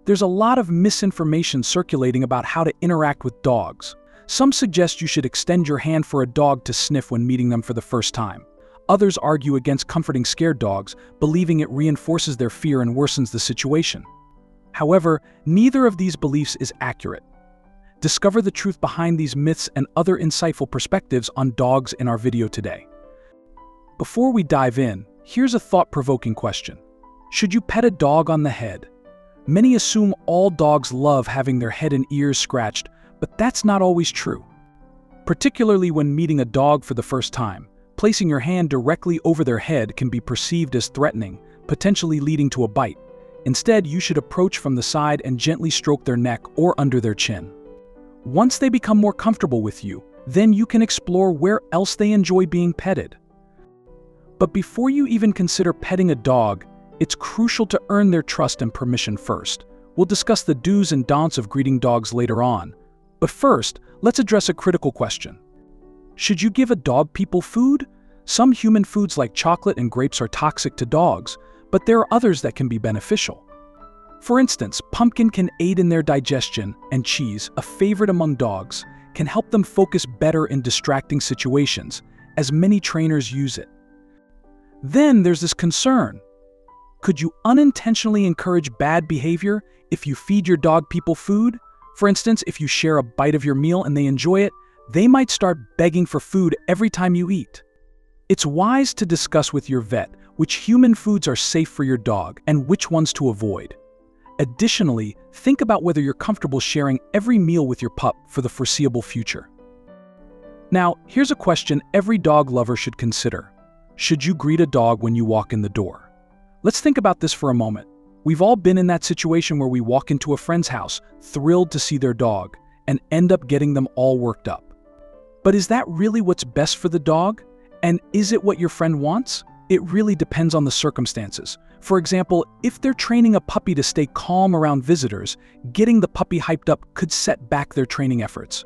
There's a lot of misinformation circulating about how to interact with dogs. Some suggest you should extend your hand for a dog to sniff when meeting them for the first time. Others argue against comforting scared dogs, believing it reinforces their fear and worsens the situation. However, neither of these beliefs is accurate. Discover the truth behind these myths and other insightful perspectives on dogs in our video today. Before we dive in, here's a thought-provoking question. Should you pet a dog on the head? Many assume all dogs love having their head and ears scratched, but that's not always true. Particularly when meeting a dog for the first time, placing your hand directly over their head can be perceived as threatening, potentially leading to a bite. Instead, you should approach from the side and gently stroke their neck or under their chin. Once they become more comfortable with you, then you can explore where else they enjoy being petted. But before you even consider petting a dog, it's crucial to earn their trust and permission first. We'll discuss the do's and don'ts of greeting dogs later on. But first, let's address a critical question. Should you give a dog people food? Some human foods like chocolate and grapes are toxic to dogs, but there are others that can be beneficial. For instance, pumpkin can aid in their digestion, and cheese, a favorite among dogs, can help them focus better in distracting situations, as many trainers use it. Then there's this concern. Could you unintentionally encourage bad behavior if you feed your dog people food? For instance, if you share a bite of your meal and they enjoy it, they might start begging for food every time you eat. It's wise to discuss with your vet which human foods are safe for your dog and which ones to avoid. Additionally, think about whether you're comfortable sharing every meal with your pup for the foreseeable future. Now, here's a question every dog lover should consider. Should you greet a dog when you walk in the door? Let's think about this for a moment. We've all been in that situation where we walk into a friend's house, thrilled to see their dog, and end up getting them all worked up. But is that really what's best for the dog? And is it what your friend wants? It really depends on the circumstances. For example, if they're training a puppy to stay calm around visitors, getting the puppy hyped up could set back their training efforts.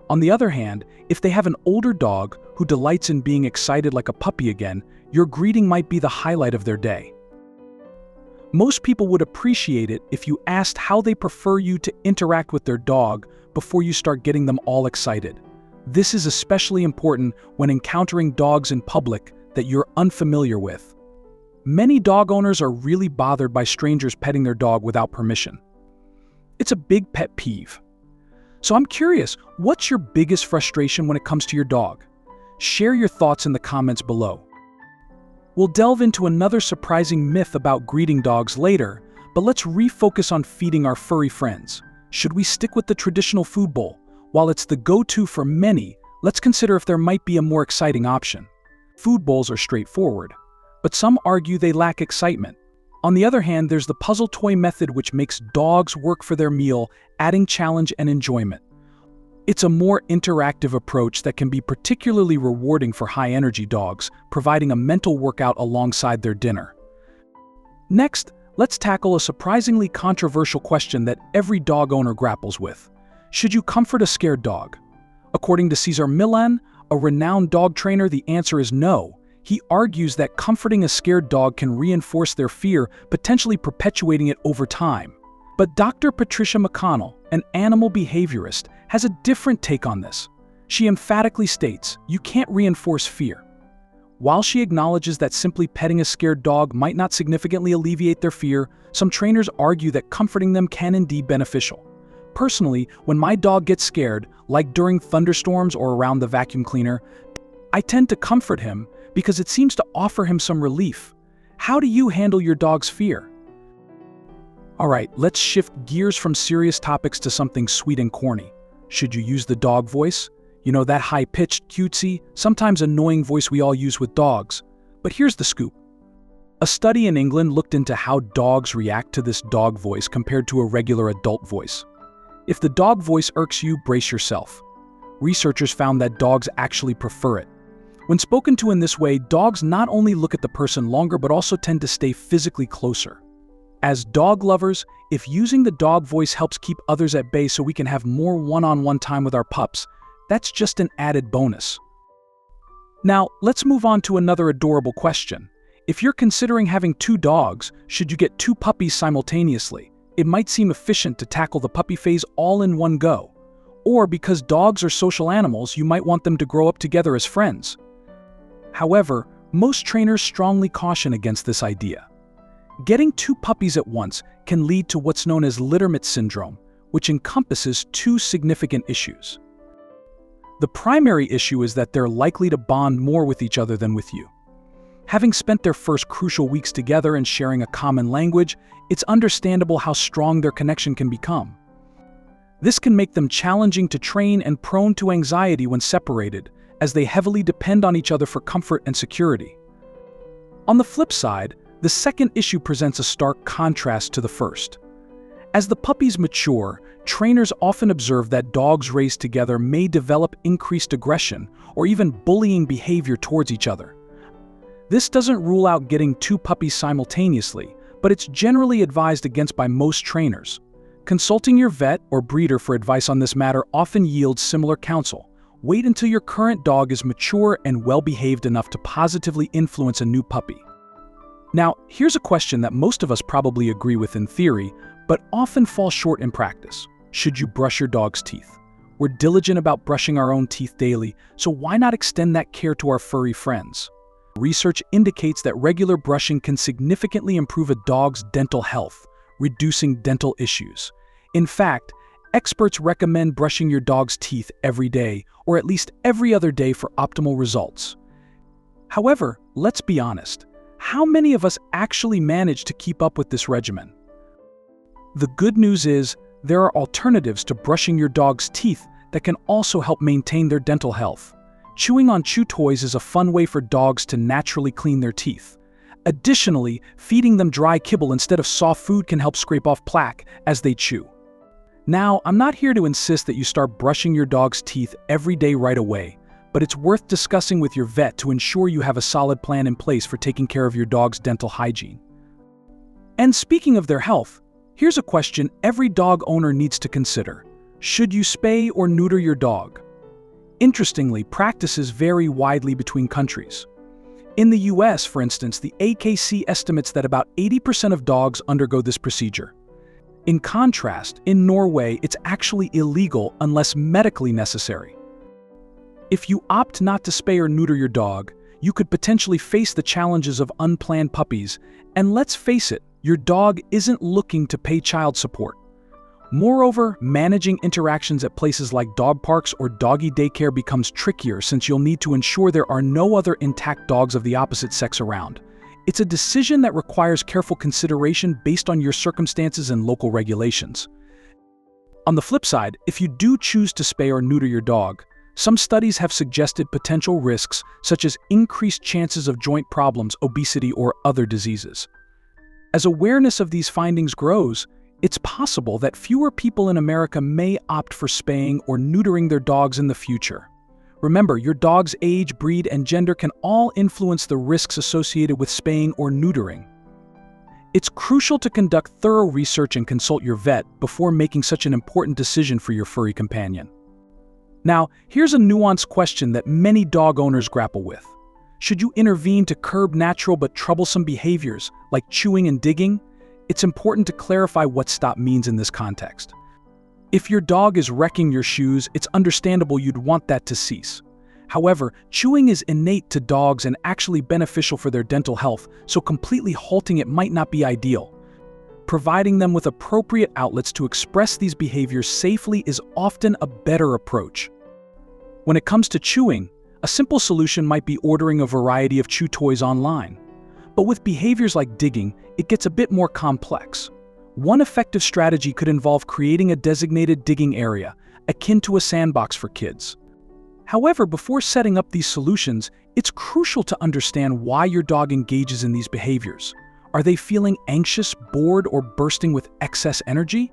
On the other hand, if they have an older dog who delights in being excited like a puppy again, your greeting might be the highlight of their day. Most people would appreciate it if you asked how they prefer you to interact with their dog before you start getting them all excited. This is especially important when encountering dogs in public that you're unfamiliar with. Many dog owners are really bothered by strangers petting their dog without permission. It's a big pet peeve. So I'm curious, what's your biggest frustration when it comes to your dog? Share your thoughts in the comments below. We'll delve into another surprising myth about greeting dogs later, but let's refocus on feeding our furry friends. Should we stick with the traditional food bowl? While it's the go-to for many, let's consider if there might be a more exciting option. Food bowls are straightforward, but some argue they lack excitement. On the other hand, there's the puzzle toy method, which makes dogs work for their meal, adding challenge and enjoyment. It's a more interactive approach that can be particularly rewarding for high-energy dogs, providing a mental workout alongside their dinner. Next, let's tackle a surprisingly controversial question that every dog owner grapples with. Should you comfort a scared dog? According to Cesar Millan, a renowned dog trainer, the answer is no. He argues that comforting a scared dog can reinforce their fear, potentially perpetuating it over time. But Dr. Patricia McConnell, an animal behaviorist, has a different take on this. She emphatically states, you can't reinforce fear. While she acknowledges that simply petting a scared dog might not significantly alleviate their fear, some trainers argue that comforting them can indeed be beneficial. Personally, when my dog gets scared, like during thunderstorms or around the vacuum cleaner, I tend to comfort him because it seems to offer him some relief. How do you handle your dog's fear? Alright, let's shift gears from serious topics to something sweet and corny. Should you use the dog voice? You know, that high-pitched, cutesy, sometimes annoying voice we all use with dogs. But here's the scoop. A study in England looked into how dogs react to this dog voice compared to a regular adult voice. If the dog voice irks you, brace yourself. Researchers found that dogs actually prefer it. When spoken to in this way, dogs not only look at the person longer but also tend to stay physically closer. As dog lovers, if using the dog voice helps keep others at bay so we can have more one-on-one time with our pups, that's just an added bonus. Now, let's move on to another adorable question. If you're considering having 2 dogs, should you get 2 puppies simultaneously? It might seem efficient to tackle the puppy phase all in one go. Or because dogs are social animals, you might want them to grow up together as friends. However, most trainers strongly caution against this idea. Getting two puppies at once can lead to what's known as littermate syndrome, which encompasses two significant issues. The primary issue is that they're likely to bond more with each other than with you. Having spent their first crucial weeks together and sharing a common language, it's understandable how strong their connection can become. This can make them challenging to train and prone to anxiety when separated, as they heavily depend on each other for comfort and security. On the flip side, the second issue presents a stark contrast to the first. As the puppies mature, trainers often observe that dogs raised together may develop increased aggression or even bullying behavior towards each other. This doesn't rule out getting two puppies simultaneously, but it's generally advised against by most trainers. Consulting your vet or breeder for advice on this matter often yields similar counsel. Wait until your current dog is mature and well-behaved enough to positively influence a new puppy. Now, here's a question that most of us probably agree with in theory, but often fall short in practice. Should you brush your dog's teeth? We're diligent about brushing our own teeth daily, so why not extend that care to our furry friends? Research indicates that regular brushing can significantly improve a dog's dental health, reducing dental issues. In fact, experts recommend brushing your dog's teeth every day, or at least every other day for optimal results. However, let's be honest, how many of us actually manage to keep up with this regimen? The good news is, there are alternatives to brushing your dog's teeth that can also help maintain their dental health. Chewing on chew toys is a fun way for dogs to naturally clean their teeth. Additionally, feeding them dry kibble instead of soft food can help scrape off plaque as they chew. Now, I'm not here to insist that you start brushing your dog's teeth every day right away, but it's worth discussing with your vet to ensure you have a solid plan in place for taking care of your dog's dental hygiene. And speaking of their health, here's a question every dog owner needs to consider. Should you spay or neuter your dog? Interestingly, practices vary widely between countries. In the US, for instance, the AKC estimates that about 80% of dogs undergo this procedure. In contrast, in Norway, it's actually illegal unless medically necessary. If you opt not to spay or neuter your dog, you could potentially face the challenges of unplanned puppies, and let's face it, your dog isn't looking to pay child support. Moreover, managing interactions at places like dog parks or doggy daycare becomes trickier since you'll need to ensure there are no other intact dogs of the opposite sex around. It's a decision that requires careful consideration based on your circumstances and local regulations. On the flip side, if you do choose to spay or neuter your dog, some studies have suggested potential risks such as increased chances of joint problems, obesity, or other diseases. As awareness of these findings grows, it's possible that fewer people in America may opt for spaying or neutering their dogs in the future. Remember, your dog's age, breed, and gender can all influence the risks associated with spaying or neutering. It's crucial to conduct thorough research and consult your vet before making such an important decision for your furry companion. Now, here's a nuanced question that many dog owners grapple with. Should you intervene to curb natural but troublesome behaviors like chewing and digging? It's important to clarify what stop means in this context. If your dog is wrecking your shoes, it's understandable you'd want that to cease. However, chewing is innate to dogs and actually beneficial for their dental health, so completely halting it might not be ideal. Providing them with appropriate outlets to express these behaviors safely is often a better approach. When it comes to chewing, a simple solution might be ordering a variety of chew toys online. But with behaviors like digging, it gets a bit more complex. One effective strategy could involve creating a designated digging area, akin to a sandbox for kids. However, before setting up these solutions, it's crucial to understand why your dog engages in these behaviors. Are they feeling anxious, bored, or bursting with excess energy?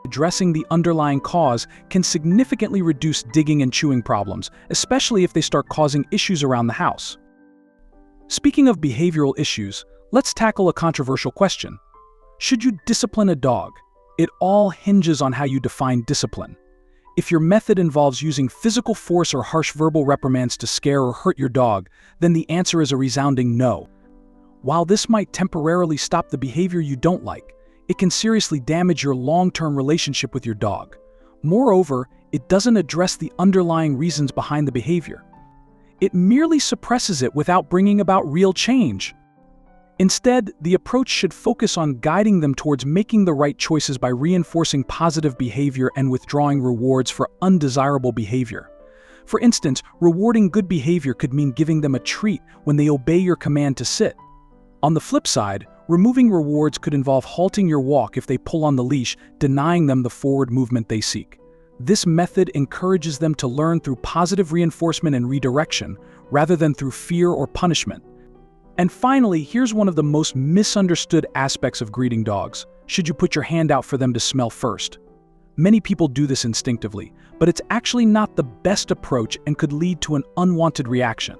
Addressing the underlying cause can significantly reduce digging and chewing problems, especially if they start causing issues around the house. Speaking of behavioral issues, let's tackle a controversial question. Should you discipline a dog? It all hinges on how you define discipline. If your method involves using physical force or harsh verbal reprimands to scare or hurt your dog, then the answer is a resounding no. While this might temporarily stop the behavior you don't like, it can seriously damage your long-term relationship with your dog. Moreover, it doesn't address the underlying reasons behind the behavior. It merely suppresses it without bringing about real change. Instead, the approach should focus on guiding them towards making the right choices by reinforcing positive behavior and withdrawing rewards for undesirable behavior. For instance, rewarding good behavior could mean giving them a treat when they obey your command to sit. On the flip side, removing rewards could involve halting your walk if they pull on the leash, denying them the forward movement they seek. This method encourages them to learn through positive reinforcement and redirection, rather than through fear or punishment. And finally, here's one of the most misunderstood aspects of greeting dogs. Should you put your hand out for them to smell first? Many people do this instinctively, but it's actually not the best approach and could lead to an unwanted reaction.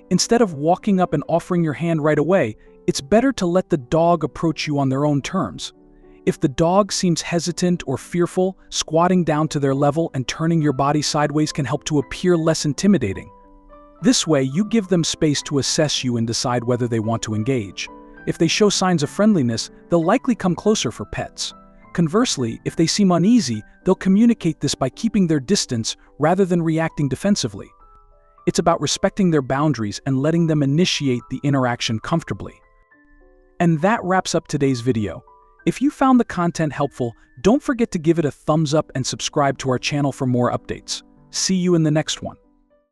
Instead of walking up and offering your hand right away, it's better to let the dog approach you on their own terms. If the dog seems hesitant or fearful, squatting down to their level and turning your body sideways can help to appear less intimidating. This way, you give them space to assess you and decide whether they want to engage. If they show signs of friendliness, they'll likely come closer for pets. Conversely, if they seem uneasy, they'll communicate this by keeping their distance rather than reacting defensively. It's about respecting their boundaries and letting them initiate the interaction comfortably. And that wraps up today's video. If you found the content helpful, don't forget to give it a thumbs up and subscribe to our channel for more updates. See you in the next one.